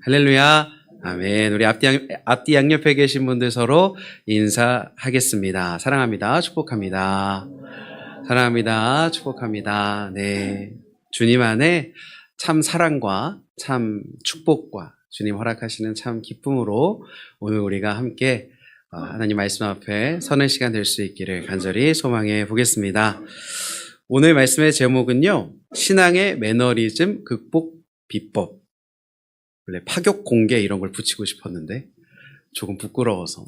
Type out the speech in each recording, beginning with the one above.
할렐루야. 아멘. 우리 앞뒤 양옆에 계신 분들 서로 인사하겠습니다. 사랑합니다. 축복합니다. 사랑합니다. 축복합니다. 네. 주님 안에 참 사랑과 참 축복과 주님 허락하시는 참 기쁨으로 오늘 우리가 함께 하나님 말씀 앞에 서는 시간 될 수 있기를 간절히 소망해 보겠습니다. 오늘 말씀의 제목은요, 신앙의 매너리즘 극복 비법. 원래 파격 공개 이런 걸 붙이고 싶었는데 조금 부끄러워서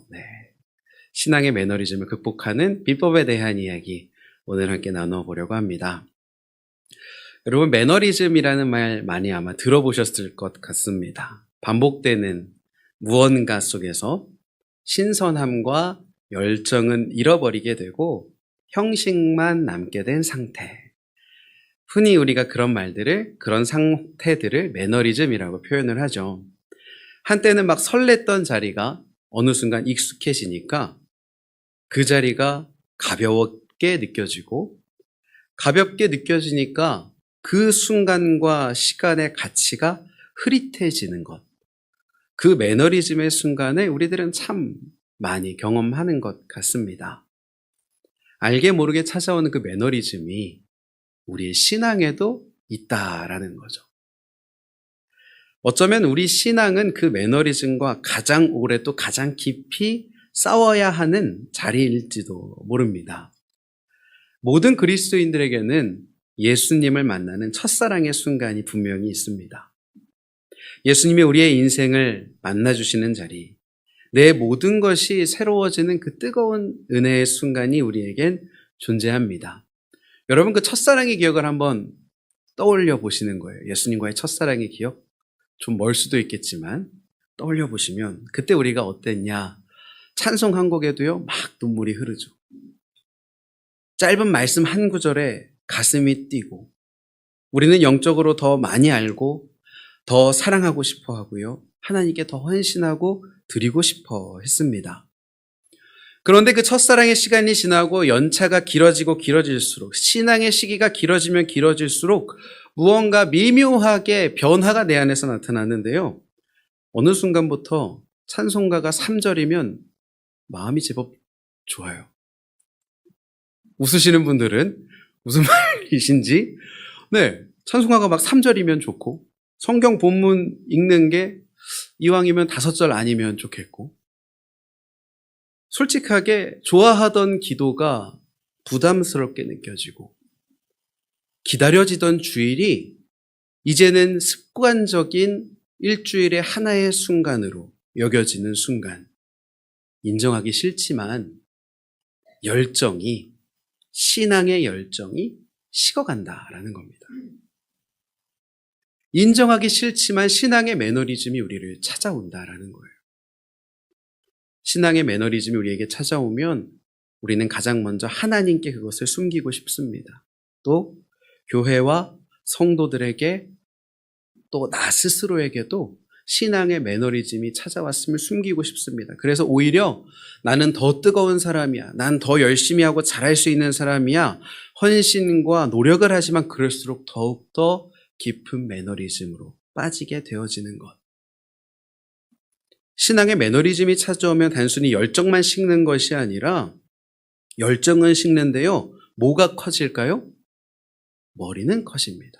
신앙의 매너리즘을 극복하는 비법에 대한 이야기 오늘 함께 나눠보려고 합니다. 여러분, 매너리즘이라는 말 많이 아마 들어보셨을 것 같습니다. 반복되는 무언가 속에서 신선함과 열정은 잃어버리게 되고 형식만 남게 된 상태. 흔히 우리가 그런 상태들을 매너리즘이라고 표현을 하죠. 한때는 막 설렜던 자리가 어느 순간 익숙해지니까 그 자리가 가볍게 느껴지고, 가볍게 느껴지니까 그 순간과 시간의 가치가 흐릿해지는 것. 그 매너리즘의 순간을 우리들은 참 많이 경험하는 것 같습니다. 알게 모르게 찾아오는 그 매너리즘이 우리의 신앙에도 있다라는 거죠. 어쩌면 우리 신앙은 그 매너리즘과 가장 오래 또 가장 깊이 싸워야 하는 자리일지도 모릅니다. 모든 그리스도인들에게는 예수님을 만나는 첫사랑의 순간이 분명히 있습니다. 예수님이 우리의 인생을 만나주시는 자리, 내 모든 것이 새로워지는 그 뜨거운 은혜의 순간이 우리에겐 존재합니다. 여러분, 그 첫사랑의 기억을 한번 떠올려 보시는 거예요. 예수님과의 첫사랑의 기억? 좀 멀 수도 있겠지만 떠올려 보시면 그때 우리가 어땠냐? 찬송 한 곡에도요, 막 눈물이 흐르죠. 짧은 말씀 한 구절에 가슴이 뛰고, 우리는 영적으로 더 많이 알고 더 사랑하고 싶어 하고요, 하나님께 더 헌신하고 드리고 싶어 했습니다. 그런데 그 첫사랑의 시간이 지나고 연차가 길어지고 길어질수록, 신앙의 시기가 길어지면 길어질수록 무언가 미묘하게 변화가 내 안에서 나타났는데요. 어느 순간부터 찬송가가 3절이면 마음이 제법 좋아요. 웃으시는 분들은 무슨 말이신지? 찬송가가 막 3절이면 좋고, 성경 본문 읽는 게 이왕이면 5절 아니면 좋겠고, 솔직하게 좋아하던 기도가 부담스럽게 느껴지고, 기다려지던 주일이 이제는 습관적인 일주일의 하나의 순간으로 여겨지는 순간, 인정하기 싫지만 신앙의 열정이 식어간다라는 겁니다. 인정하기 싫지만 신앙의 매너리즘이 우리를 찾아온다라는 거예요. 신앙의 매너리즘이 우리에게 찾아오면 우리는 가장 먼저 하나님께 그것을 숨기고 싶습니다. 또 교회와 성도들에게, 또 나 스스로에게도 신앙의 매너리즘이 찾아왔음을 숨기고 싶습니다. 그래서 오히려 나는 더 뜨거운 사람이야, 난 더 열심히 하고 잘할 수 있는 사람이야, 헌신과 노력을 하지만 그럴수록 더욱더 깊은 매너리즘으로 빠지게 되어지는 것. 신앙의 매너리즘이 찾아오면 단순히 열정만 식는 것이 아니라, 열정은 식는데요, 뭐가 커질까요? 머리는 커집니다.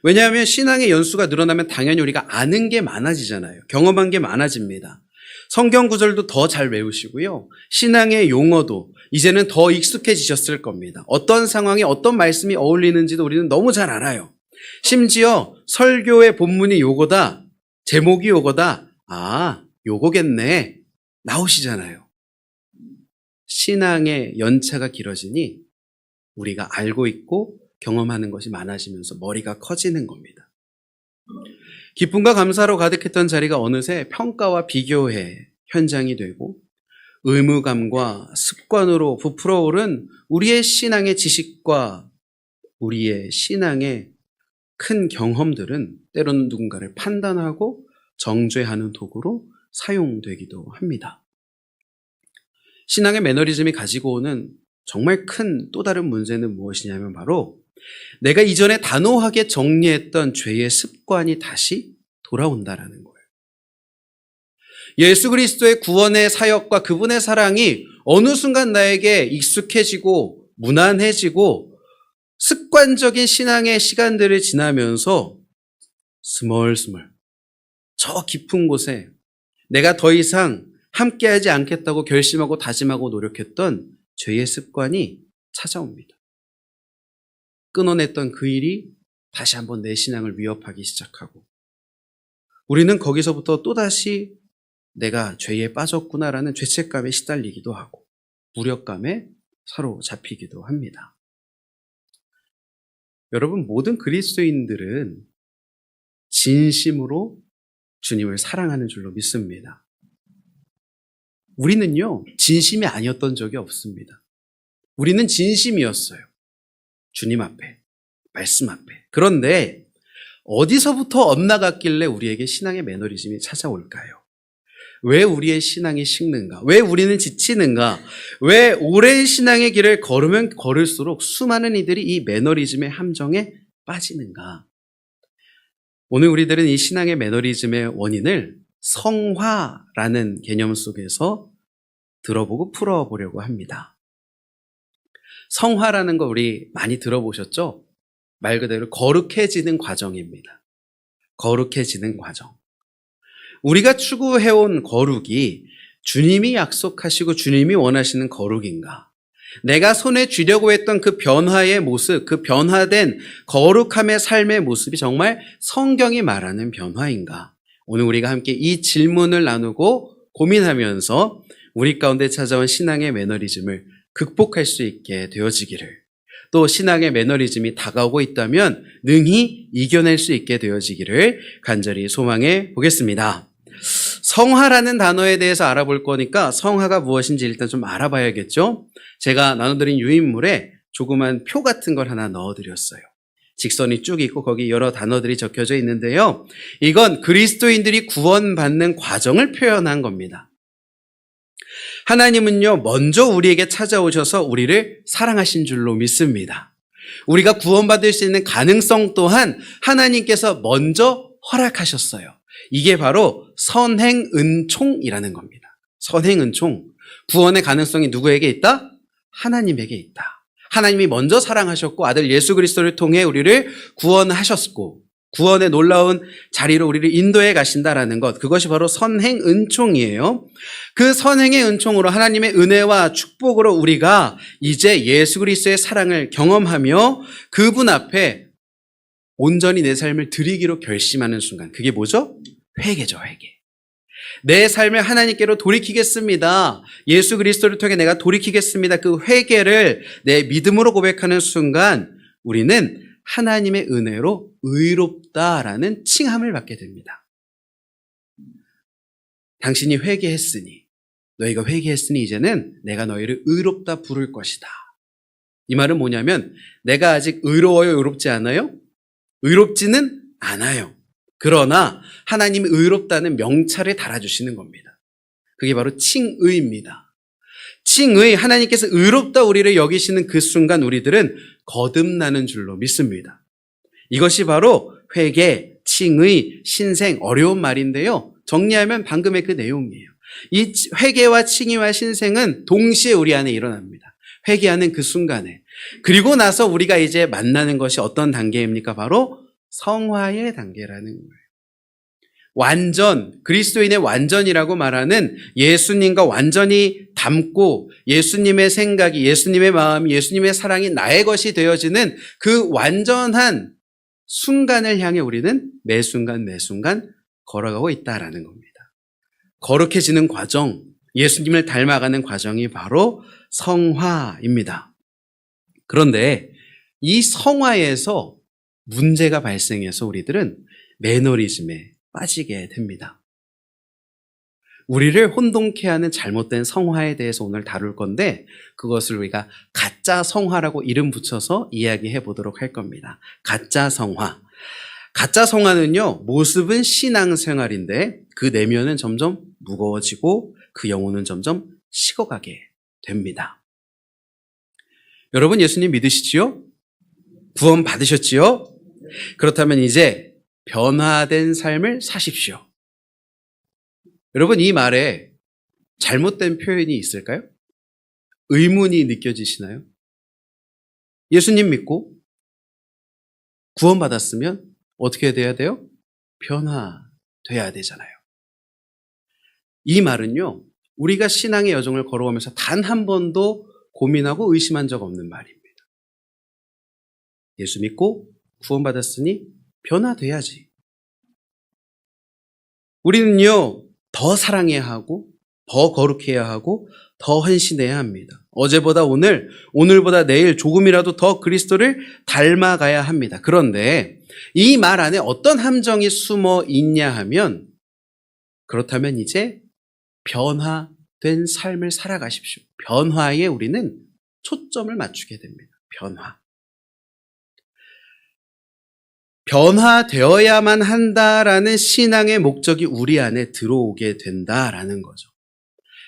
왜냐하면 신앙의 연수가 늘어나면 당연히 우리가 아는 게 많아지잖아요. 경험한 게 많아집니다. 성경 구절도 더 잘 외우시고요, 신앙의 용어도 이제는 더 익숙해지셨을 겁니다. 어떤 상황에 어떤 말씀이 어울리는지도 우리는 너무 잘 알아요. 심지어 설교의 본문이 요거다, 제목이 요거다, 요거겠네, 나오시잖아요. 신앙의 연차가 길어지니 우리가 알고 있고 경험하는 것이 많아지면서 머리가 커지는 겁니다. 기쁨과 감사로 가득했던 자리가 어느새 평가와 비교의 현장이 되고, 의무감과 습관으로 부풀어 오른 우리의 신앙의 지식과 우리의 신앙의 큰 경험들은 때로는 누군가를 판단하고 정죄하는 도구로 사용되기도 합니다. 신앙의 매너리즘이 가지고 오는 정말 큰 또 다른 문제는 무엇이냐면 바로 내가 이전에 단호하게 정리했던 죄의 습관이 다시 돌아온다라는 거예요. 예수 그리스도의 구원의 사역과 그분의 사랑이 어느 순간 나에게 익숙해지고 무난해지고 습관적인 신앙의 시간들을 지나면서 스멀스멀 저 깊은 곳에 내가 더 이상 함께하지 않겠다고 결심하고 다짐하고 노력했던 죄의 습관이 찾아옵니다. 끊어냈던 그 일이 다시 한번 내 신앙을 위협하기 시작하고 우리는 거기서부터 또다시 내가 죄에 빠졌구나라는 죄책감에 시달리기도 하고 무력감에 사로잡히기도 합니다. 여러분, 모든 그리스도인들은 진심으로 주님을 사랑하는 줄로 믿습니다. 우리는요, 진심이 아니었던 적이 없습니다. 우리는 진심이었어요. 주님 앞에, 말씀 앞에. 그런데 어디서부터 엇나갔길래 우리에게 신앙의 매너리즘이 찾아올까요? 왜 우리의 신앙이 식는가? 왜 우리는 지치는가? 왜 오랜 신앙의 길을 걸으면 걸을수록 수많은 이들이 이 매너리즘의 함정에 빠지는가? 오늘 우리들은 이 신앙의 매너리즘의 원인을 성화라는 개념 속에서 들어보고 풀어보려고 합니다. 성화라는 거 우리 많이 들어보셨죠? 말 그대로 거룩해지는 과정입니다. 거룩해지는 과정. 우리가 추구해온 거룩이 주님이 약속하시고 주님이 원하시는 거룩인가? 내가 손에 쥐려고 했던 그 변화의 모습, 그 변화된 거룩함의 삶의 모습이 정말 성경이 말하는 변화인가? 오늘 우리가 함께 이 질문을 나누고 고민하면서 우리 가운데 찾아온 신앙의 매너리즘을 극복할 수 있게 되어지기를, 또 신앙의 매너리즘이 다가오고 있다면 능히 이겨낼 수 있게 되어지기를 간절히 소망해 보겠습니다. 성화라는 단어에 대해서 알아볼 거니까 성화가 무엇인지 일단 좀 알아봐야겠죠? 제가 나눠드린 유인물에 조그만 표 같은 걸 하나 넣어드렸어요. 직선이 쭉 있고 거기 여러 단어들이 적혀져 있는데요. 이건 그리스도인들이 구원받는 과정을 표현한 겁니다. 하나님은요, 먼저 우리에게 찾아오셔서 우리를 사랑하신 줄로 믿습니다. 우리가 구원받을 수 있는 가능성 또한 하나님께서 먼저 허락하셨어요. 이게 바로 선행은총이라는 겁니다. 선행은총. 구원의 가능성이 누구에게 있다? 하나님에게 있다. 하나님이 먼저 사랑하셨고 아들 예수 그리스도를 통해 우리를 구원하셨고 구원의 놀라운 자리로 우리를 인도해 가신다라는 것, 그것이 바로 선행은총이에요. 그 선행의 은총으로 하나님의 은혜와 축복으로 우리가 이제 예수 그리스도의 사랑을 경험하며 그분 앞에 온전히 내 삶을 드리기로 결심하는 순간, 그게 뭐죠? 회개죠, 회개. 내 삶을 하나님께로 돌이키겠습니다. 예수 그리스도를 통해 내가 돌이키겠습니다. 그 회개를 내 믿음으로 고백하는 순간 우리는 하나님의 은혜로 의롭다라는 칭함을 받게 됩니다. 당신이 회개했으니, 너희가 회개했으니 이제는 내가 너희를 의롭다 부를 것이다. 이 말은 뭐냐면 내가 아직 의로워요, 의롭지 않아요? 의롭지는 않아요. 그러나 하나님이 의롭다는 명찰을 달아주시는 겁니다. 그게 바로 칭의입니다. 칭의, 하나님께서 의롭다 우리를 여기시는 그 순간 우리들은 거듭나는 줄로 믿습니다. 이것이 바로 회개, 칭의, 신생, 어려운 말인데요. 정리하면 방금의 그 내용이에요. 이 회개와 칭의와 신생은 동시에 우리 안에 일어납니다. 회개하는 그 순간에. 그리고 나서 우리가 이제 만나는 것이 어떤 단계입니까? 바로 성화의 단계라는 거예요. 완전, 그리스도인의 완전이라고 말하는 예수님과 완전히 닮고 예수님의 생각이, 예수님의 마음이, 예수님의 사랑이 나의 것이 되어지는 그 완전한 순간을 향해 우리는 매 순간 걸어가고 있다라는 겁니다. 거룩해지는 과정, 예수님을 닮아가는 과정이 바로 성화입니다. 그런데 이 성화에서 문제가 발생해서 우리들은 매너리즘에 빠지게 됩니다. 우리를 혼동케 하는 잘못된 성화에 대해서 오늘 다룰 건데 그것을 우리가 가짜 성화라고 이름 붙여서 이야기해 보도록 할 겁니다. 가짜 성화. 가짜 성화는요, 모습은 신앙생활인데 그 내면은 점점 무거워지고 그 영혼은 점점 식어가게 됩니다. 여러분, 예수님 믿으시지요? 구원 받으셨지요? 그렇다면 이제 변화된 삶을 사십시오. 여러분, 이 말에 잘못된 표현이 있을까요? 의문이 느껴지시나요? 예수님 믿고 구원받았으면 어떻게 돼야 돼요? 변화돼야 되잖아요. 이 말은요, 우리가 신앙의 여정을 걸어오면서 단 한 번도 고민하고 의심한 적 없는 말입니다. 예수 믿고 구원받았으니 변화돼야지. 우리는요, 더 사랑해야 하고, 더 거룩해야 하고, 더 헌신해야 합니다. 어제보다 오늘, 오늘보다 내일 조금이라도 더 그리스도를 닮아가야 합니다. 그런데 이 말 안에 어떤 함정이 숨어 있냐 하면, 그렇다면 이제 변화된 삶을 살아가십시오. 변화에 우리는 초점을 맞추게 됩니다. 변화. 변화되어야만 한다라는 신앙의 목적이 우리 안에 들어오게 된다라는 거죠.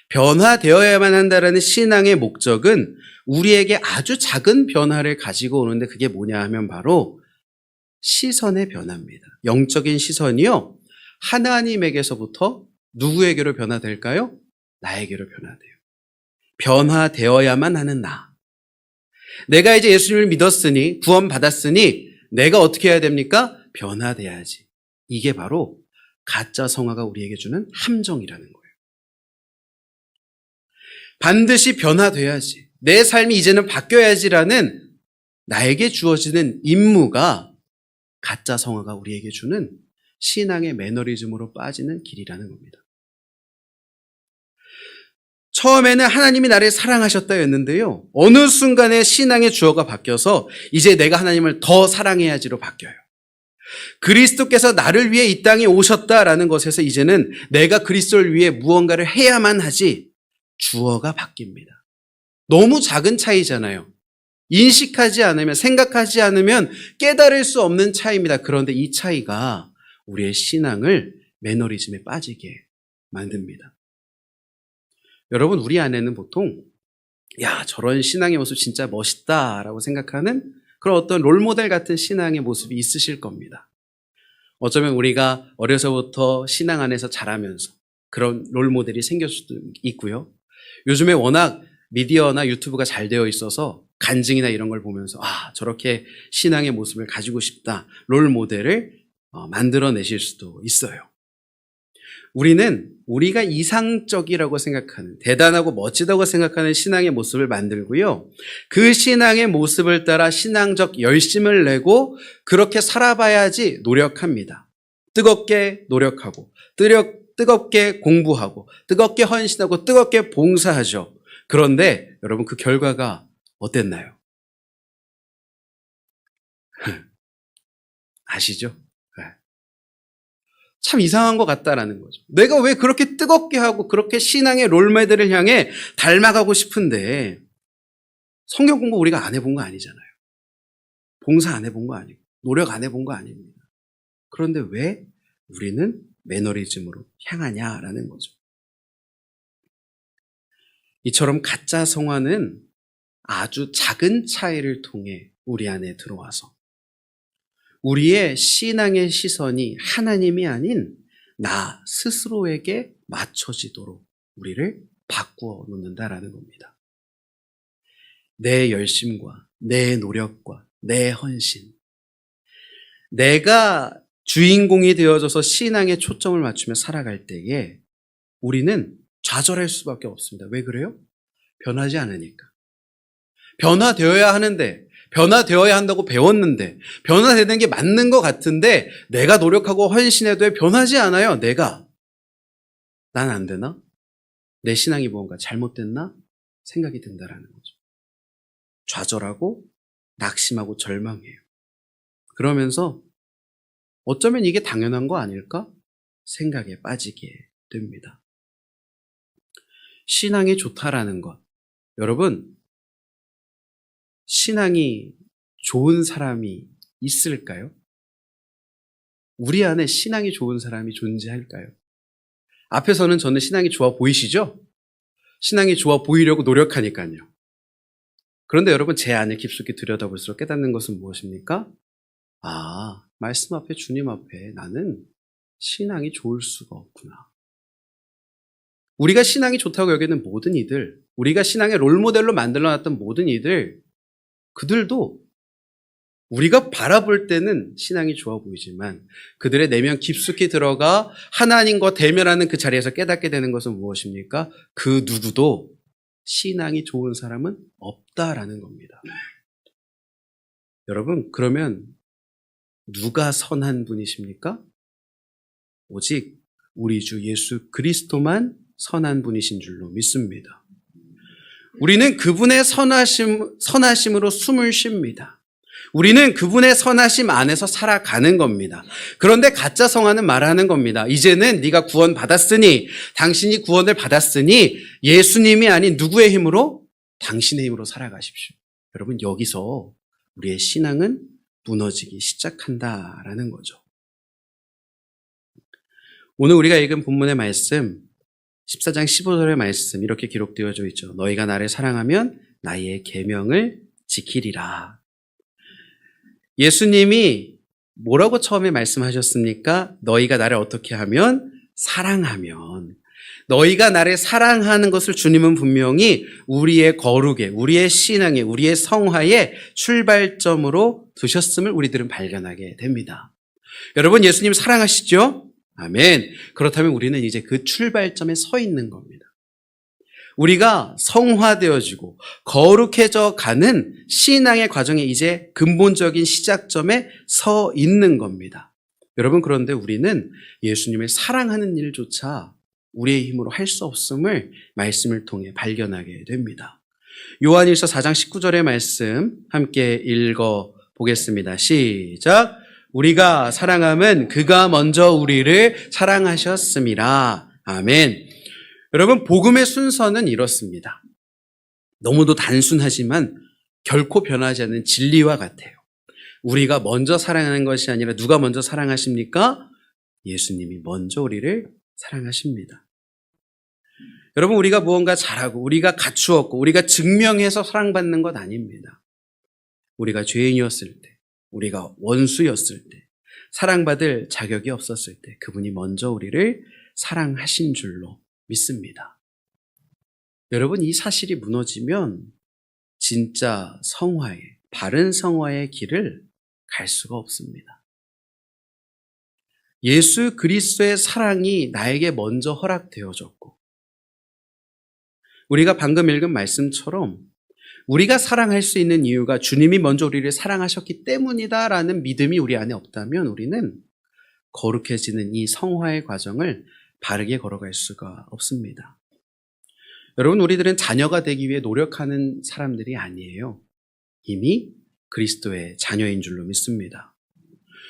변화되어야만 한다라는 신앙의 목적은 우리에게 아주 작은 변화를 가지고 오는데 그게 뭐냐 하면 바로 시선의 변화입니다. 영적인 시선이요, 하나님에게서부터 누구에게로 변화될까요? 나에게로 변화돼요. 변화되어야만 하는 나. 내가 이제 예수님을 믿었으니, 구원받았으니 내가 어떻게 해야 됩니까? 변화돼야지. 이게 바로 가짜 성화가 우리에게 주는 함정이라는 거예요. 반드시 변화돼야지. 내 삶이 이제는 바뀌어야지라는 나에게 주어지는 임무가 가짜 성화가 우리에게 주는 신앙의 매너리즘으로 빠지는 길이라는 겁니다. 처음에는 하나님이 나를 사랑하셨다였는데요, 어느 순간에 신앙의 주어가 바뀌어서 이제 내가 하나님을 더 사랑해야지로 바뀌어요. 그리스도께서 나를 위해 이 땅에 오셨다라는 것에서 이제는 내가 그리스도를 위해 무언가를 해야만 하지, 주어가 바뀝니다. 너무 작은 차이잖아요. 인식하지 않으면, 생각하지 않으면 깨달을 수 없는 차이입니다. 그런데 이 차이가 우리의 신앙을 매너리즘에 빠지게 만듭니다. 여러분, 우리 안에는 보통 저런 신앙의 모습 진짜 멋있다라고 생각하는 그런 어떤 롤모델 같은 신앙의 모습이 있으실 겁니다. 어쩌면 우리가 어려서부터 신앙 안에서 자라면서 그런 롤모델이 생길 수도 있고요. 요즘에 워낙 미디어나 유튜브가 잘 되어 있어서 간증이나 이런 걸 보면서 저렇게 신앙의 모습을 가지고 싶다, 롤모델을 만들어내실 수도 있어요. 우리는 우리가 이상적이라고 생각하는, 대단하고 멋지다고 생각하는 신앙의 모습을 만들고요, 그 신앙의 모습을 따라 신앙적 열심을 내고 그렇게 살아봐야지 노력합니다. 뜨겁게 노력하고, 뜨겁게 공부하고, 뜨겁게 헌신하고, 뜨겁게 봉사하죠. 그런데 여러분, 그 결과가 어땠나요? 아시죠? 참 이상한 것 같다라는 거죠. 내가 왜 그렇게 뜨겁게 하고 그렇게 신앙의 롤모델을 향해 닮아가고 싶은데 성경 공부 우리가 안 해본 거 아니잖아요. 봉사 안 해본 거 아니고 노력 안 해본 거 아닙니다. 그런데 왜 우리는 매너리즘으로 향하냐라는 거죠. 이처럼 가짜 성화는 아주 작은 차이를 통해 우리 안에 들어와서 우리의 신앙의 시선이 하나님이 아닌 나 스스로에게 맞춰지도록 우리를 바꾸어 놓는다라는 겁니다. 내 열심과 내 노력과 내 헌신, 내가 주인공이 되어져서 신앙에 초점을 맞추며 살아갈 때에 우리는 좌절할 수밖에 없습니다. 왜 그래요? 변하지 않으니까. 변화되어야 하는데, 변화되어야 한다고 배웠는데, 변화되는 게 맞는 것 같은데 내가 노력하고 헌신해도 변하지 않아요. 난 안 되나? 내 신앙이 뭔가 잘못됐나? 생각이 든다라는 거죠. 좌절하고 낙심하고 절망해요. 그러면서 어쩌면 이게 당연한 거 아닐까? 생각에 빠지게 됩니다. 신앙이 좋다라는 것. 여러분, 신앙이 좋은 사람이 있을까요? 우리 안에 신앙이 좋은 사람이 존재할까요? 앞에서는 저는 신앙이 좋아 보이시죠? 신앙이 좋아 보이려고 노력하니까요. 그런데 여러분, 제 안에 깊숙이 들여다볼수록 깨닫는 것은 무엇입니까? 말씀 앞에, 주님 앞에 나는 신앙이 좋을 수가 없구나. 우리가 신앙이 좋다고 여기는 모든 이들, 우리가 신앙의 롤모델로 만들어놨던 모든 이들, 그들도 우리가 바라볼 때는 신앙이 좋아 보이지만 그들의 내면 깊숙이 들어가 하나님과 대면하는 그 자리에서 깨닫게 되는 것은 무엇입니까? 그 누구도 신앙이 좋은 사람은 없다라는 겁니다. 여러분, 그러면 누가 선한 분이십니까? 오직 우리 주 예수 그리스도만 선한 분이신 줄로 믿습니다. 우리는 그분의 선하심으로 숨을 쉽니다. 우리는 그분의 선하심 안에서 살아가는 겁니다. 그런데 가짜 성화는 말하는 겁니다. 이제는 네가 구원 받았으니, 당신이 구원을 받았으니 예수님이 아닌 누구의 힘으로? 당신의 힘으로 살아가십시오. 여러분, 여기서 우리의 신앙은 무너지기 시작한다라는 거죠. 오늘 우리가 읽은 본문의 말씀 14장 15절의 말씀 이렇게 기록되어져 있죠. 너희가 나를 사랑하면 나의 계명을 지키리라. 예수님이 뭐라고 처음에 말씀하셨습니까? 너희가 나를 어떻게 하면? 사랑하면. 너희가 나를 사랑하는 것을 주님은 분명히 우리의 거룩에, 우리의 신앙에, 우리의 성화의 출발점으로 두셨음을 우리들은 발견하게 됩니다. 여러분, 예수님 사랑하시죠? 아멘. 그렇다면 우리는 이제 그 출발점에 서 있는 겁니다. 우리가 성화되어지고 거룩해져 가는 신앙의 과정에 이제 근본적인 시작점에 서 있는 겁니다. 여러분, 그런데 우리는 예수님을 사랑하는 일조차 우리의 힘으로 할 수 없음을 말씀을 통해 발견하게 됩니다. 요한일서 4장 19절의 말씀 함께 읽어보겠습니다. 시작. 우리가 사랑함은 그가 먼저 우리를 사랑하셨음이라. 아멘. 여러분, 복음의 순서는 이렇습니다. 너무도 단순하지만 결코 변하지 않는 진리와 같아요. 우리가 먼저 사랑하는 것이 아니라 누가 먼저 사랑하십니까? 예수님이 먼저 우리를 사랑하십니다. 여러분, 우리가 무언가 잘하고 우리가 갖추었고 우리가 증명해서 사랑받는 것 아닙니다. 우리가 죄인이었을 때, 우리가 원수였을 때, 사랑받을 자격이 없었을 때 그분이 먼저 우리를 사랑하신 줄로 믿습니다. 여러분, 이 사실이 무너지면 진짜 성화의, 바른 성화의 길을 갈 수가 없습니다. 예수 그리스도의 사랑이 나에게 먼저 허락되어졌고 우리가 방금 읽은 말씀처럼 우리가 사랑할 수 있는 이유가 주님이 먼저 우리를 사랑하셨기 때문이다라는 믿음이 우리 안에 없다면 우리는 거룩해지는 이 성화의 과정을 바르게 걸어갈 수가 없습니다. 여러분, 우리들은 자녀가 되기 위해 노력하는 사람들이 아니에요. 이미 그리스도의 자녀인 줄로 믿습니다.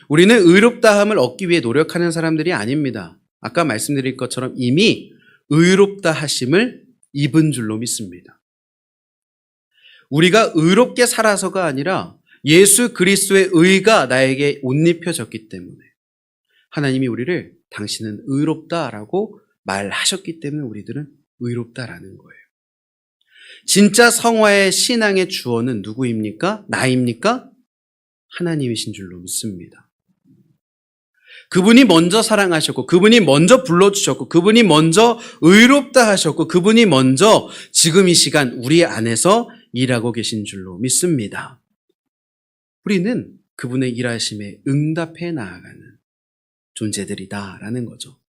우리는 의롭다함을 얻기 위해 노력하는 사람들이 아닙니다. 아까 말씀드린 것처럼 이미 의롭다 하심을 입은 줄로 믿습니다. 우리가 의롭게 살아서가 아니라 예수 그리스도의 의가 나에게 옷 입혀졌기 때문에 하나님이 우리를 당신은 의롭다라고 말하셨기 때문에 우리들은 의롭다라는 거예요. 진짜 성화의 신앙의 주어는 누구입니까? 나입니까? 하나님이신 줄로 믿습니다. 그분이 먼저 사랑하셨고 그분이 먼저 불러주셨고 그분이 먼저 의롭다 하셨고 그분이 먼저 지금 이 시간 우리 안에서 일하고 계신 줄로 믿습니다. 우리는 그분의 일하심에 응답해 나아가는 존재들이다라는 거죠.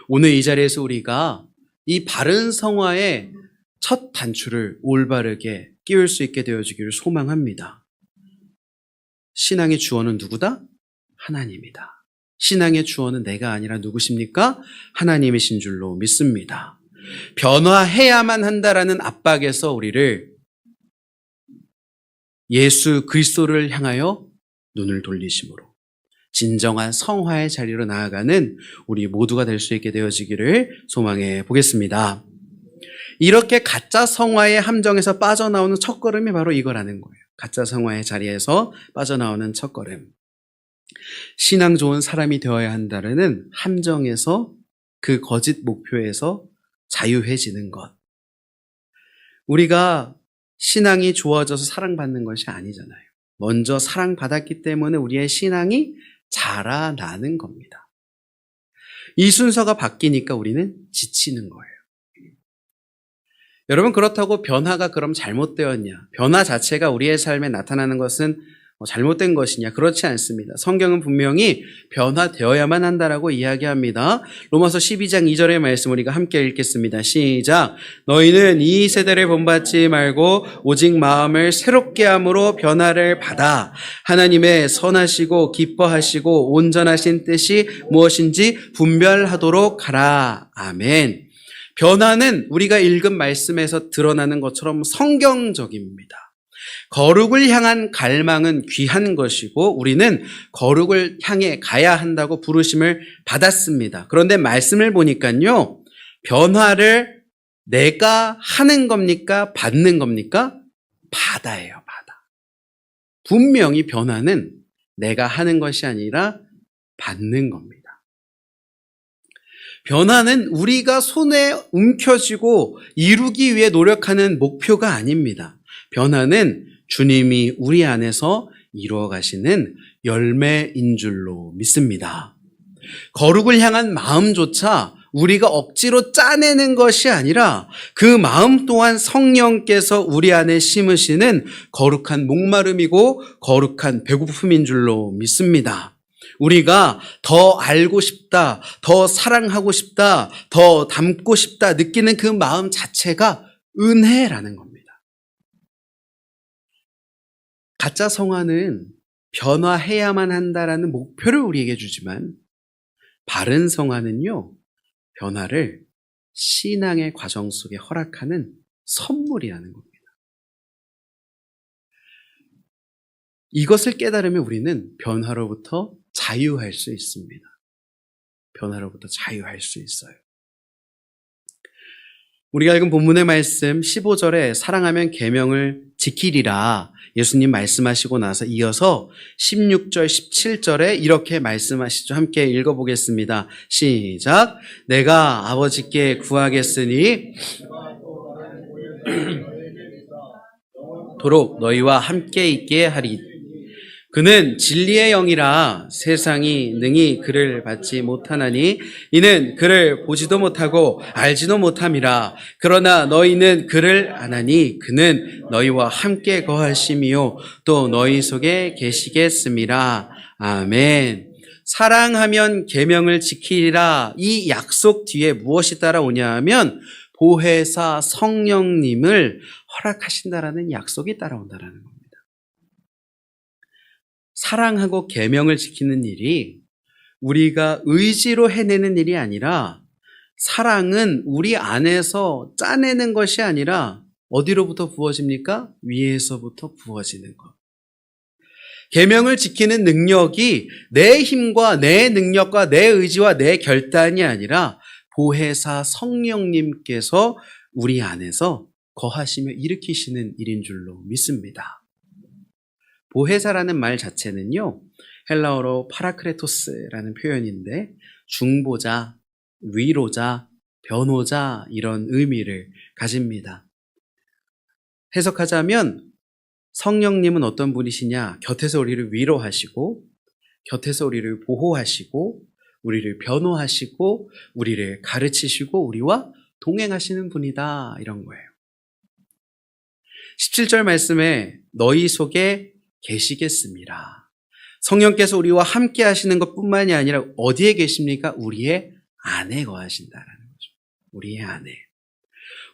오늘 이 자리에서 우리가 이 바른 성화의 첫 단추를 올바르게 끼울 수 있게 되어지기를 소망합니다. 신앙의 주어는 누구다? 하나님이다. 신앙의 주어는 내가 아니라 누구십니까? 하나님이신 줄로 믿습니다. 변화해야만 한다라는 압박에서 우리를 예수 그리스도를 향하여 눈을 돌리심으로 진정한 성화의 자리로 나아가는 우리 모두가 될 수 있게 되어지기를 소망해 보겠습니다. 이렇게 가짜 성화의 함정에서 빠져나오는 첫걸음이 바로 이거라는 거예요. 가짜 성화의 자리에서 빠져나오는 첫걸음. 신앙 좋은 사람이 되어야 한다는 함정에서 그 거짓 목표에서 자유해지는 것. 우리가 신앙이 좋아져서 사랑받는 것이 아니잖아요. 먼저 사랑받았기 때문에 우리의 신앙이 자라나는 겁니다. 이 순서가 바뀌니까 우리는 지치는 거예요. 여러분, 그렇다고 변화가 그럼 잘못되었냐? 변화 자체가 우리의 삶에 나타나는 것은 잘못된 것이냐? 그렇지 않습니다. 성경은 분명히 변화되어야만 한다라고 이야기합니다. 로마서 12장 2절의 말씀 우리가 함께 읽겠습니다. 시작. 너희는 이 세대를 본받지 말고 오직 마음을 새롭게 함으로 변화를 받아 하나님의 선하시고 기뻐하시고 온전하신 뜻이 무엇인지 분별하도록 하라. 아멘. 변화는 우리가 읽은 말씀에서 드러나는 것처럼 성경적입니다. 거룩을 향한 갈망은 귀한 것이고 우리는 거룩을 향해 가야 한다고 부르심을 받았습니다. 그런데 말씀을 보니까요, 변화를 내가 하는 겁니까? 받는 겁니까? 받아예요, 받아. 분명히 변화는 내가 하는 것이 아니라 받는 겁니다. 변화는 우리가 손에 움켜쥐고 이루기 위해 노력하는 목표가 아닙니다. 변화는 주님이 우리 안에서 이루어 가시는 열매인 줄로 믿습니다. 거룩을 향한 마음조차 우리가 억지로 짜내는 것이 아니라 그 마음 또한 성령께서 우리 안에 심으시는 거룩한 목마름이고 거룩한 배고픔인 줄로 믿습니다. 우리가 더 알고 싶다, 더 사랑하고 싶다, 더 닮고 싶다 느끼는 그 마음 자체가 은혜라는 겁니다. 가짜 성화는 변화해야만 한다라는 목표를 우리에게 주지만 바른 성화는요, 변화를 신앙의 과정 속에 허락하는 선물이라는 겁니다. 이것을 깨달으면 우리는 변화로부터 자유할 수 있습니다. 변화로부터 자유할 수 있어요. 우리가 읽은 본문의 말씀 15절에 사랑하면 계명을 지키리라 예수님 말씀하시고 나서 이어서 16절, 17절에 이렇게 말씀하시죠. 함께 읽어보겠습니다. 시작. 내가 아버지께 구하겠으니 도록 너희와 함께 있게 하리. 그는 진리의 영이라 세상이 능히 그를 받지 못하나니 이는 그를 보지도 못하고 알지도 못함이라. 그러나 너희는 그를 아나니 그는 너희와 함께 거하심이요 또 너희 속에 계시겠음이라. 아멘. 사랑하면 계명을 지키리라. 이 약속 뒤에 무엇이 따라오냐 하면 보혜사 성령님을 허락하신다라는 약속이 따라온다라는 겁니다. 사랑하고 계명을 지키는 일이 우리가 의지로 해내는 일이 아니라 사랑은 우리 안에서 짜내는 것이 아니라 어디로부터 부어집니까? 위에서부터 부어지는 것. 계명을 지키는 능력이 내 힘과 내 능력과 내 의지와 내 결단이 아니라 보혜사 성령님께서 우리 안에서 거하시며 일으키시는 일인 줄로 믿습니다. 보혜사라는 말 자체는요, 헬라어로 파라크레토스라는 표현인데 중보자, 위로자, 변호자 이런 의미를 가집니다. 해석하자면 성령님은 어떤 분이시냐? 곁에서 우리를 위로하시고 곁에서 우리를 보호하시고 우리를 변호하시고 우리를 가르치시고 우리와 동행하시는 분이다 이런 거예요. 17절 말씀에 너희 속에 계시겠습니다. 성령께서 우리와 함께 하시는 것뿐만이 아니라 어디에 계십니까? 우리의 안에 거하신다라는 거죠. 우리의 안에.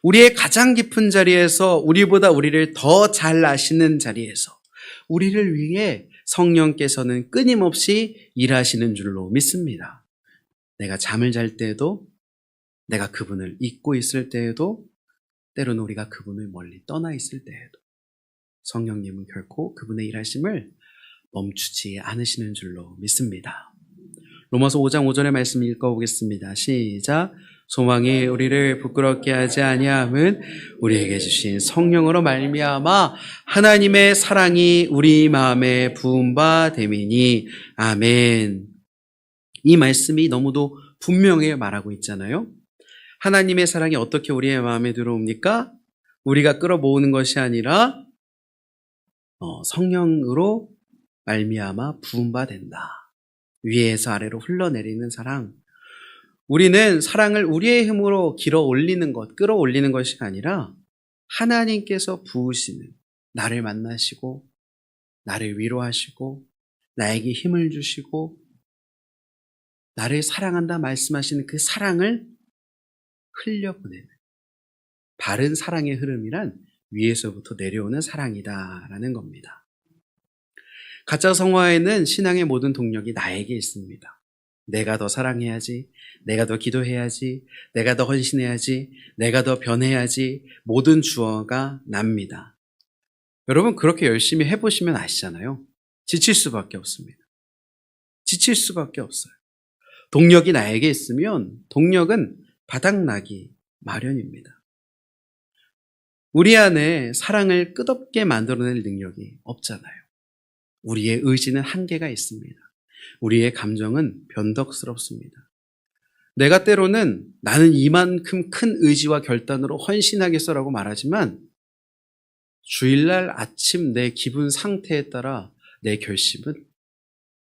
우리의 가장 깊은 자리에서 우리보다 우리를 더 잘 아시는 자리에서 우리를 위해 성령께서는 끊임없이 일하시는 줄로 믿습니다. 내가 잠을 잘 때에도 내가 그분을 잊고 있을 때에도 때로는 우리가 그분을 멀리 떠나 있을 때에도 성령님은 결코 그분의 일하심을 멈추지 않으시는 줄로 믿습니다. 로마서 5장 5절의 말씀 읽어보겠습니다. 시작. 소망이 우리를 부끄럽게 하지 아니함은 우리에게 주신 성령으로 말미암아 하나님의 사랑이 우리 마음에 부은 바 됨이니. 아멘. 이 말씀이 너무도 분명히 말하고 있잖아요. 하나님의 사랑이 어떻게 우리의 마음에 들어옵니까? 우리가 끌어모으는 것이 아니라 성령으로 말미암아 부은 바 된다. 위에서 아래로 흘러내리는 사랑. 우리는 사랑을 우리의 힘으로 길어 올리는 것, 끌어올리는 것이 아니라 하나님께서 부으시는, 나를 만나시고 나를 위로하시고 나에게 힘을 주시고 나를 사랑한다 말씀하시는 그 사랑을 흘려보내는 바른 사랑의 흐름이란 위에서부터 내려오는 사랑이다라는 겁니다. 가짜 성화에는 신앙의 모든 동력이 나에게 있습니다. 내가 더 사랑해야지, 내가 더 기도해야지, 내가 더 헌신해야지, 내가 더 변해야지, 모든 주어가 납니다. 여러분 그렇게 열심히 해보시면 아시잖아요. 지칠 수밖에 없습니다. 지칠 수밖에 없어요. 동력이 나에게 있으면 동력은 바닥나기 마련입니다. 우리 안에 사랑을 끝없게 만들어낼 능력이 없잖아요. 우리의 의지는 한계가 있습니다. 우리의 감정은 변덕스럽습니다. 내가 때로는 나는 이만큼 큰 의지와 결단으로 헌신하겠어라고 말하지만 주일날 아침 내 기분 상태에 따라 내 결심은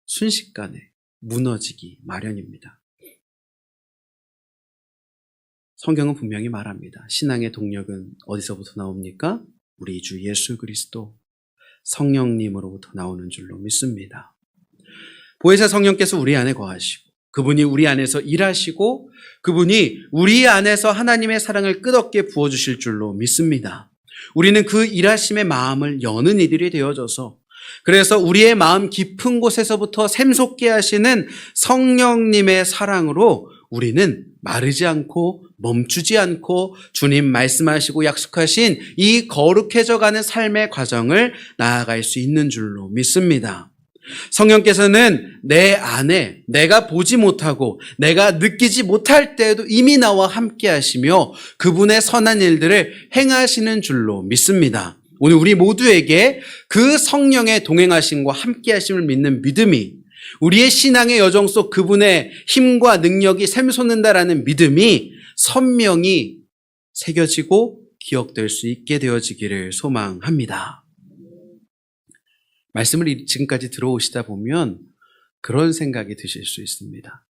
순식간에 무너지기 마련입니다. 성경은 분명히 말합니다. 신앙의 동력은 어디서부터 나옵니까? 우리 주 예수 그리스도 성령님으로부터 나오는 줄로 믿습니다. 보혜사 성령께서 우리 안에 거하시고 그분이 우리 안에서 일하시고 그분이 우리 안에서 하나님의 사랑을 끝없게 부어주실 줄로 믿습니다. 우리는 그 일하심의 마음을 여는 이들이 되어져서 그래서 우리의 마음 깊은 곳에서부터 샘솟게 하시는 성령님의 사랑으로 우리는 마르지 않고 멈추지 않고 주님 말씀하시고 약속하신 이 거룩해져가는 삶의 과정을 나아갈 수 있는 줄로 믿습니다. 성령께서는 내 안에 내가 보지 못하고 내가 느끼지 못할 때에도 이미 나와 함께 하시며 그분의 선한 일들을 행하시는 줄로 믿습니다. 오늘 우리 모두에게 그 성령의 동행하심과 함께 하심을 믿는 믿음이 우리의 신앙의 여정 속 그분의 힘과 능력이 샘솟는다라는 믿음이 선명히 새겨지고 기억될 수 있게 되어지기를 소망합니다. 말씀을 지금까지 들어오시다 보면 그런 생각이 드실 수 있습니다.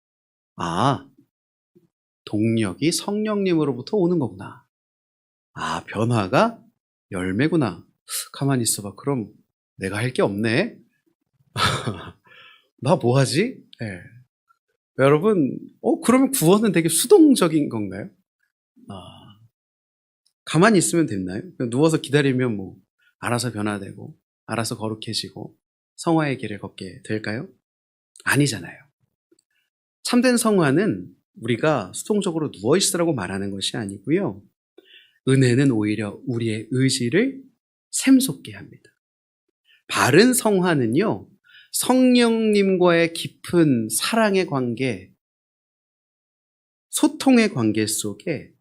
아, 동력이 성령님으로부터 오는 거구나. 아, 변화가 열매구나. 가만히 있어봐. 그럼 내가 할 게 없네. 나 뭐 하지? 네. 여러분, 그러면 구원은 되게 수동적인 건가요? 가만히 있으면 됐나요? 누워서 기다리면 뭐 알아서 변화되고 알아서 거룩해지고 성화의 길을 걷게 될까요? 아니잖아요. 참된 성화는 우리가 수동적으로 누워있으라고 말하는 것이 아니고요. 은혜는 오히려 우리의 의지를 샘솟게 합니다. 바른 성화는요, 성령님과의 깊은 사랑의 관계, 소통의 관계 속에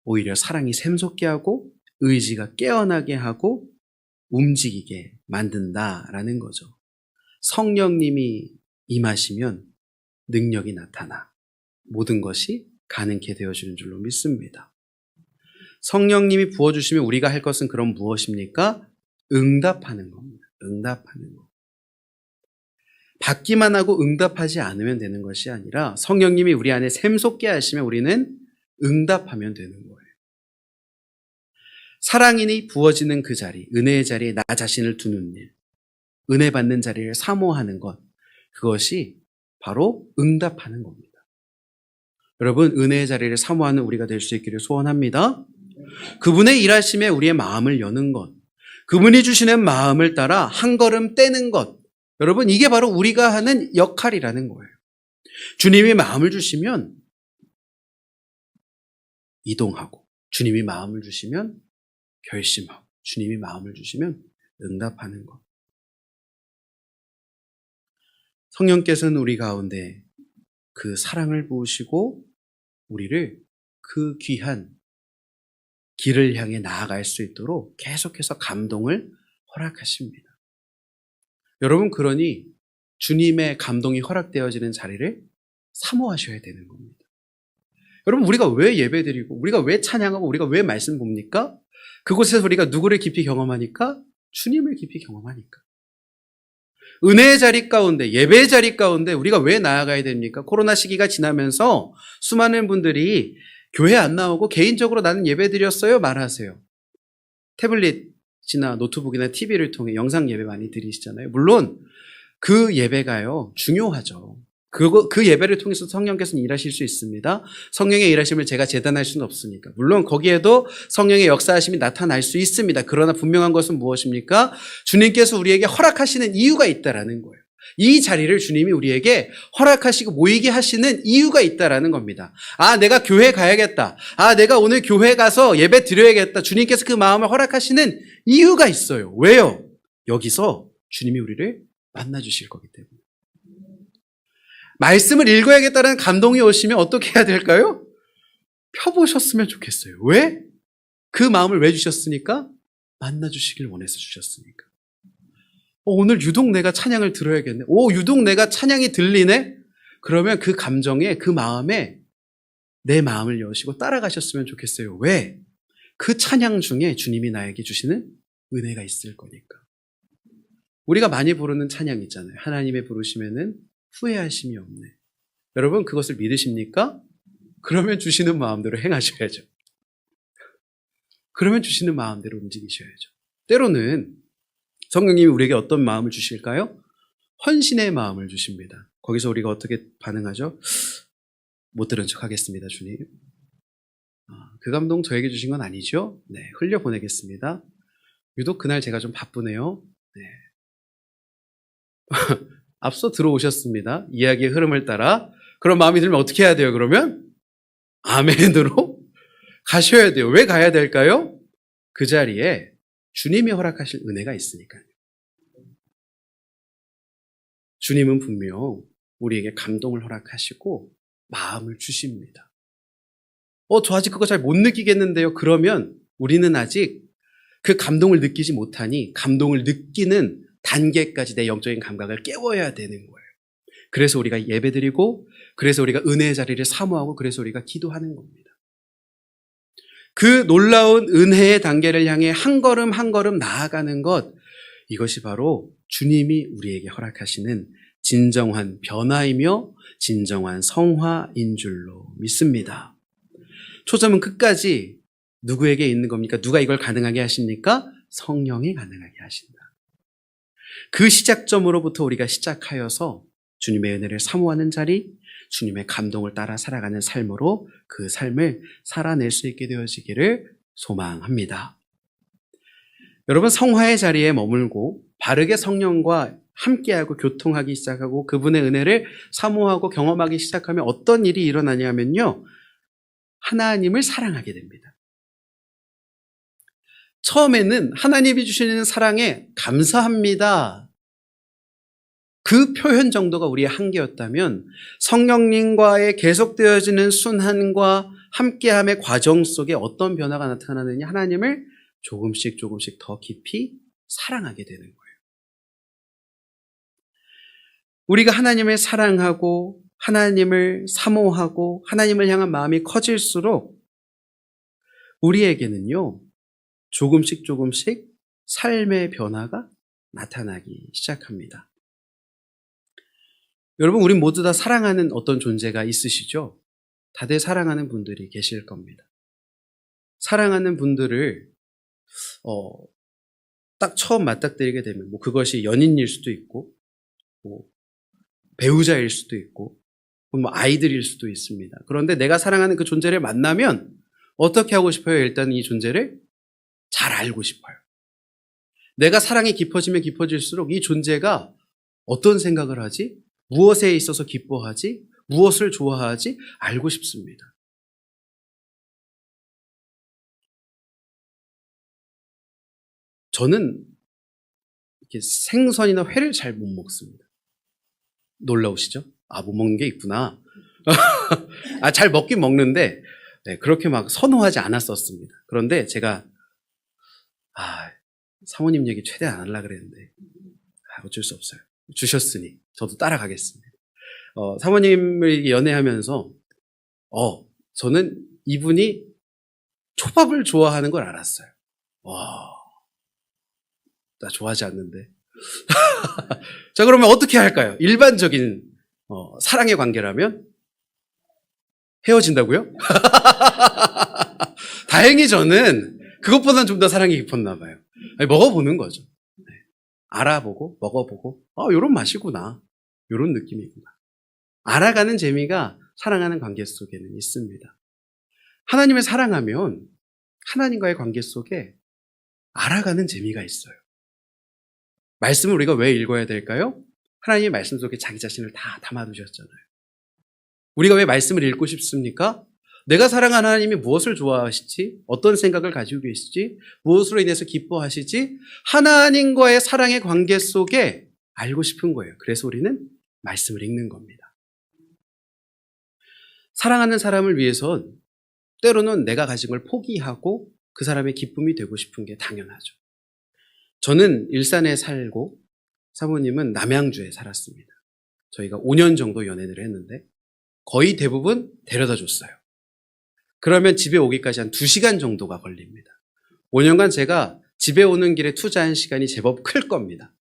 오히려 사랑이 샘솟게 하고 의지가 깨어나게 하고 움직이게 만든다라는 거죠. 성령님이 임하시면 능력이 나타나 모든 것이 가능케 되어지는 줄로 믿습니다. 성령님이 부어주시면 우리가 할 것은 그럼 무엇입니까? 응답하는 겁니다. 응답하는 거. 받기만 하고 응답하지 않으면 되는 것이 아니라 성령님이 우리 안에 샘솟게 하시면 우리는 응답하면 되는 거예요. 사랑인이 부어지는 그 자리, 은혜의 자리에 나 자신을 두는 일, 은혜 받는 자리를 사모하는 것, 그것이 바로 응답하는 겁니다. 여러분, 은혜의 자리를 사모하는 우리가 될 수 있기를 소원합니다. 그분의 일하심에 우리의 마음을 여는 것, 그분이 주시는 마음을 따라 한 걸음 떼는 것, 여러분 이게 바로 우리가 하는 역할이라는 거예요. 주님이 마음을 주시면 이동하고, 주님이 마음을 주시면 결심하고, 주님이 마음을 주시면 응답하는 것. 성령께서는 우리 가운데 그 사랑을 부으시고 우리를 그 귀한 길을 향해 나아갈 수 있도록 계속해서 감동을 허락하십니다. 여러분, 그러니 주님의 감동이 허락되어지는 자리를 사모하셔야 되는 겁니다. 여러분, 우리가 왜 예배드리고 우리가 왜 찬양하고 우리가 왜 말씀 봅니까? 그곳에서 우리가 누구를 깊이 경험하니까? 주님을 깊이 경험하니까. 은혜의 자리 가운데, 예배의 자리 가운데 우리가 왜 나아가야 됩니까? 코로나 시기가 지나면서 수많은 분들이 교회 안 나오고 개인적으로 나는 예배 드렸어요? 말하세요. 태블릿이나 노트북이나 TV를 통해 영상 예배 많이 드리시잖아요. 물론 그 예배가요, 중요하죠. 그 예배를 통해서 성령께서는 일하실 수 있습니다. 성령의 일하심을 제가 재단할 수는 없으니까. 물론 거기에도 성령의 역사하심이 나타날 수 있습니다. 그러나 분명한 것은 무엇입니까? 주님께서 우리에게 허락하시는 이유가 있다라는 거예요. 이 자리를 주님이 우리에게 허락하시고 모이게 하시는 이유가 있다라는 겁니다. 아, 내가 교회 가야겠다. 아, 내가 오늘 교회 가서 예배 드려야겠다. 주님께서 그 마음을 허락하시는 이유가 있어요. 왜요? 여기서 주님이 우리를 만나주실 거기 때문에. 말씀을 읽어야겠다는 감동이 오시면 어떻게 해야 될까요? 펴보셨으면 좋겠어요. 왜? 그 마음을 왜 주셨으니까? 만나주시길 원해서 주셨으니까. 오늘 유독 내가 찬양을 들어야겠네. 유독 내가 찬양이 들리네? 그러면 그 감정에, 그 마음에 내 마음을 여시고 따라가셨으면 좋겠어요. 왜? 그 찬양 중에 주님이 나에게 주시는 은혜가 있을 거니까. 우리가 많이 부르는 찬양 있잖아요. 하나님의 부르심에는 후회하심이 없네. 여러분 그것을 믿으십니까? 그러면 주시는 마음대로 행하셔야죠. 그러면 주시는 마음대로 움직이셔야죠. 때로는 성령님이 우리에게 어떤 마음을 주실까요? 헌신의 마음을 주십니다. 거기서 우리가 어떻게 반응하죠? 못 들은 척 하겠습니다, 주님. 그 감동 저에게 주신 건 아니죠? 네, 흘려보내겠습니다. 유독 그날 제가 좀 바쁘네요. 네. 앞서 들어오셨습니다. 이야기의 흐름을 따라. 그런 마음이 들면 어떻게 해야 돼요, 그러면? 아멘으로 가셔야 돼요. 왜 가야 될까요? 그 자리에 주님이 허락하실 은혜가 있으니까요. 주님은 분명 우리에게 감동을 허락하시고 마음을 주십니다. 저 아직 그거 잘 못 느끼겠는데요. 그러면 우리는 아직 그 감동을 느끼지 못하니 감동을 느끼는 단계까지 내 영적인 감각을 깨워야 되는 거예요. 그래서 우리가 예배드리고, 그래서 우리가 은혜의 자리를 사모하고, 그래서 우리가 기도하는 겁니다. 그 놀라운 은혜의 단계를 향해 한 걸음 한 걸음 나아가는 것, 이것이 바로 주님이 우리에게 허락하시는 진정한 변화이며 진정한 성화인 줄로 믿습니다. 초점은 끝까지 누구에게 있는 겁니까? 누가 이걸 가능하게 하십니까? 성령이 가능하게 하신다. 그 시작점으로부터 우리가 시작하여서 주님의 은혜를 사모하는 자리, 주님의 감동을 따라 살아가는 삶으로 그 삶을 살아낼 수 있게 되어지기를 소망합니다. 여러분, 성화의 자리에 머물고 바르게 성령과 함께하고 교통하기 시작하고 그분의 은혜를 사모하고 경험하기 시작하면 어떤 일이 일어나냐면요, 하나님을 사랑하게 됩니다. 처음에는 하나님이 주시는 사랑에 감사합니다. 그 표현 정도가 우리의 한계였다면 성령님과의 계속되어지는 순환과 함께함의 과정 속에 어떤 변화가 나타나느냐, 하나님을 조금씩 더 깊이 사랑하게 되는 거예요. 우리가 하나님을 사랑하고 하나님을 사모하고 하나님을 향한 마음이 커질수록 우리에게는요, 조금씩 삶의 변화가 나타나기 시작합니다. 여러분, 우리 모두 다 사랑하는 어떤 존재가 있으시죠? 다들 사랑하는 분들이 계실 겁니다. 사랑하는 분들을 딱 처음 맞닥뜨리게 되면 그것이 연인일 수도 있고 배우자일 수도 있고 아이들일 수도 있습니다. 그런데 내가 사랑하는 그 존재를 만나면 어떻게 하고 싶어요? 일단 이 존재를 잘 알고 싶어요. 내가 사랑이 깊어지면 깊어질수록 이 존재가 어떤 생각을 하지? 무엇에 있어서 기뻐하지? 무엇을 좋아하지? 알고 싶습니다. 저는 이렇게 생선이나 회를 잘 못 먹습니다. 놀라우시죠? 못 먹는 게 있구나. 잘 먹긴 먹는데, 네, 그렇게 막 선호하지 않았었습니다. 그런데 제가, 사모님 얘기 최대한 안 하려고 그랬는데, 어쩔 수 없어요. 주셨으니, 저도 따라가겠습니다. 사모님을 연애하면서, 저는 이분이 초밥을 좋아하는 걸 알았어요. 나 좋아하지 않는데. 자, 그러면 어떻게 할까요? 일반적인 사랑의 관계라면 헤어진다고요? 다행히 저는 그것보다는 좀 더 사랑이 깊었나 봐요. 아니, 먹어보는 거죠. 네. 알아보고 먹어보고 요런 맛이구나. 요런 느낌이구나. 알아가는 재미가 사랑하는 관계 속에는 있습니다. 하나님을 사랑하면 하나님과의 관계 속에 알아가는 재미가 있어요. 말씀을 우리가 왜 읽어야 될까요? 하나님의 말씀 속에 자기 자신을 다 담아두셨잖아요. 우리가 왜 말씀을 읽고 싶습니까? 내가 사랑하는 하나님이 무엇을 좋아하시지? 어떤 생각을 가지고 계시지? 무엇으로 인해서 기뻐하시지? 하나님과의 사랑의 관계 속에 알고 싶은 거예요. 그래서 우리는 말씀을 읽는 겁니다. 사랑하는 사람을 위해선 때로는 내가 가진 걸 포기하고 그 사람의 기쁨이 되고 싶은 게 당연하죠. 저는 일산에 살고 사모님은 남양주에 살았습니다. 저희가 5년 정도 연애를 했는데 거의 대부분 데려다 줬어요. 그러면 집에 오기까지 한 2시간 정도가 걸립니다. 5년간 제가 집에 오는 길에 투자한 시간이 제법 클 겁니다.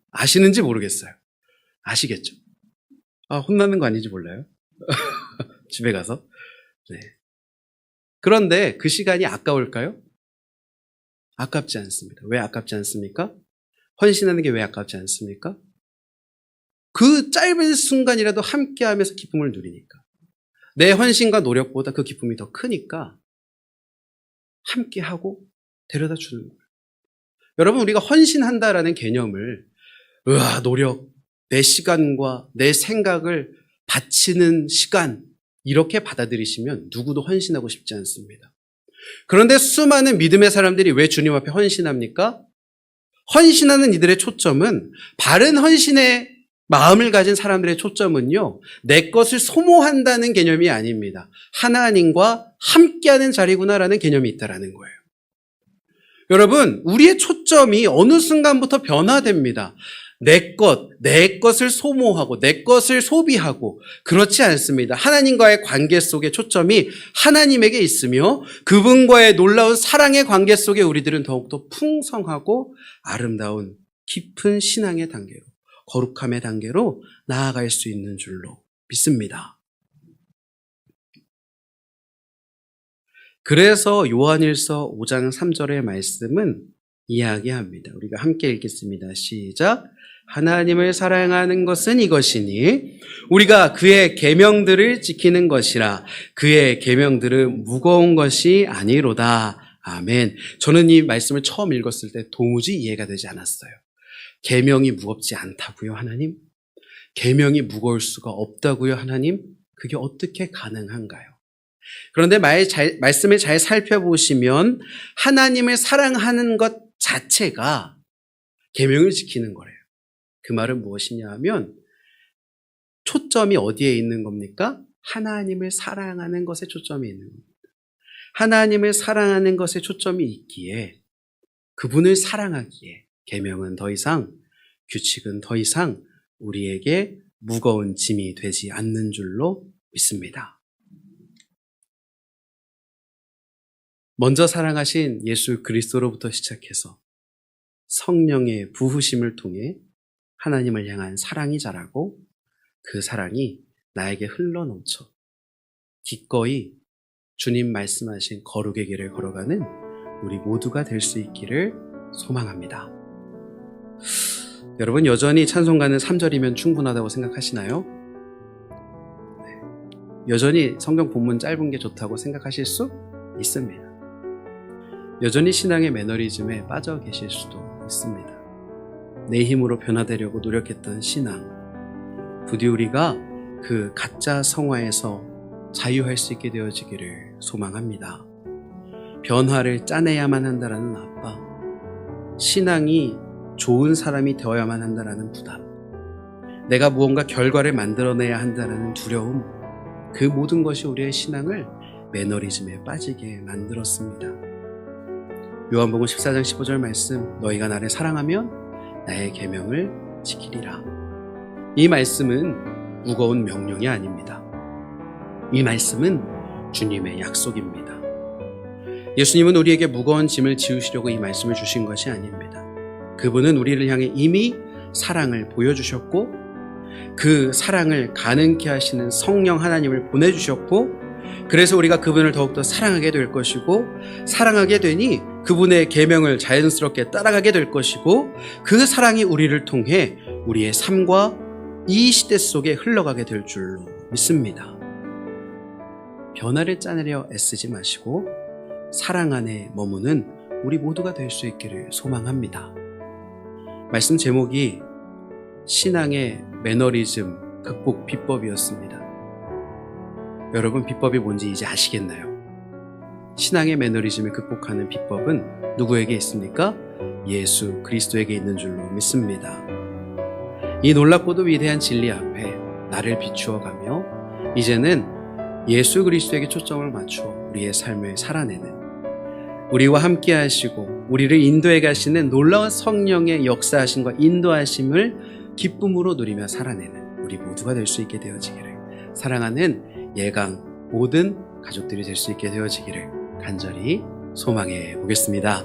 아시는지 모르겠어요. 아시겠죠? 혼나는 거 아닌지 몰라요. 집에 가서. 네. 그런데 그 시간이 아까울까요? 아깝지 않습니다. 왜 아깝지 않습니까? 헌신하는 게 왜 아깝지 않습니까? 그 짧은 순간이라도 함께하면서 기쁨을 누리니까. 내 헌신과 노력보다 그 기쁨이 더 크니까 함께하고 데려다 주는 거예요. 여러분, 우리가 헌신한다라는 개념을 노력, 내 시간과 내 생각을 바치는 시간 이렇게 받아들이시면 누구도 헌신하고 싶지 않습니다. 그런데 수많은 믿음의 사람들이 왜 주님 앞에 헌신합니까? 헌신하는 이들의 초점은 바른 헌신의 마음을 가진 사람들의 초점은요, 내 것을 소모한다는 개념이 아닙니다. 하나님과 함께하는 자리구나라는 개념이 있다라는 거예요. 여러분, 우리의 초점이 어느 순간부터 변화됩니다. 내 것을 소모하고 내 것을 소비하고 그렇지 않습니다. 하나님과의 관계 속에 초점이 하나님에게 있으며 그분과의 놀라운 사랑의 관계 속에 우리들은 더욱더 풍성하고 아름다운 깊은 신앙의 단계로, 거룩함의 단계로 나아갈 수 있는 줄로 믿습니다. 그래서 요한일서 5장 3절의 말씀은 이야기합니다. 우리가 함께 읽겠습니다. 시작. 하나님을 사랑하는 것은 이것이니 우리가 그의 계명들을 지키는 것이라. 그의 계명들은 무거운 것이 아니로다. 아멘. 저는 이 말씀을 처음 읽었을 때 도무지 이해가 되지 않았어요. 계명이 무겁지 않다고요, 하나님? 계명이 무거울 수가 없다고요, 하나님? 그게 어떻게 가능한가요? 그런데 말씀을 잘 살펴보시면 하나님을 사랑하는 것 자체가 계명을 지키는 거래요. 그 말은 무엇이냐 하면 초점이 어디에 있는 겁니까? 하나님을 사랑하는 것에 초점이 있는 겁니다. 하나님을 사랑하는 것에 초점이 있기에, 그분을 사랑하기에 계명은 더 이상, 규칙은 더 이상 우리에게 무거운 짐이 되지 않는 줄로 믿습니다. 먼저 사랑하신 예수 그리스도로부터 시작해서 성령의 부으심을 통해 하나님을 향한 사랑이 자라고 그 사랑이 나에게 흘러넘쳐 기꺼이 주님 말씀하신 거룩의 길을 걸어가는 우리 모두가 될 수 있기를 소망합니다. 여러분, 여전히 찬송가는 3절이면 충분하다고 생각하시나요? 여전히 성경 본문 짧은 게 좋다고 생각하실 수 있습니다. 여전히 신앙의 매너리즘에 빠져 계실 수도 있습니다. 내 힘으로 변화되려고 노력했던 신앙, 부디 우리가 그 가짜 성화에서 자유할 수 있게 되어지기를 소망합니다. 변화를 짜내야만 한다라는 압박, 신앙이 좋은 사람이 되어야만 한다라는 부담, 내가 무언가 결과를 만들어내야 한다라는 두려움, 그 모든 것이 우리의 신앙을 매너리즘에 빠지게 만들었습니다. 요한복음 14장 15절 말씀, 너희가 나를 사랑하면 나의 계명을 지키리라. 이 말씀은 무거운 명령이 아닙니다. 이 말씀은 주님의 약속입니다. 예수님은 우리에게 무거운 짐을 지우시려고 이 말씀을 주신 것이 아닙니다. 그분은 우리를 향해 이미 사랑을 보여주셨고 그 사랑을 가능케 하시는 성령 하나님을 보내주셨고, 그래서 우리가 그분을 더욱더 사랑하게 될 것이고, 사랑하게 되니 그분의 계명을 자연스럽게 따라가게 될 것이고, 그 사랑이 우리를 통해 우리의 삶과 이 시대 속에 흘러가게 될 줄로 믿습니다. 변화를 짜내려 애쓰지 마시고 사랑 안에 머무는 우리 모두가 될 수 있기를 소망합니다. 말씀 제목이 신앙의 매너리즘 극복 비법이었습니다. 여러분, 비법이 뭔지 이제 아시겠나요? 신앙의 매너리즘을 극복하는 비법은 누구에게 있습니까? 예수 그리스도에게 있는 줄로 믿습니다. 이 놀랍고도 위대한 진리 앞에 나를 비추어가며 이제는 예수 그리스도에게 초점을 맞추어 우리의 삶을 살아내는, 우리와 함께 하시고 우리를 인도해 가시는 놀라운 성령의 역사하심과 인도하심을 기쁨으로 누리며 살아내는 우리 모두가 될 수 있게 되어지기를, 사랑하는 예강 모든 가족들이 될 수 있게 되어지기를 간절히 소망해 보겠습니다.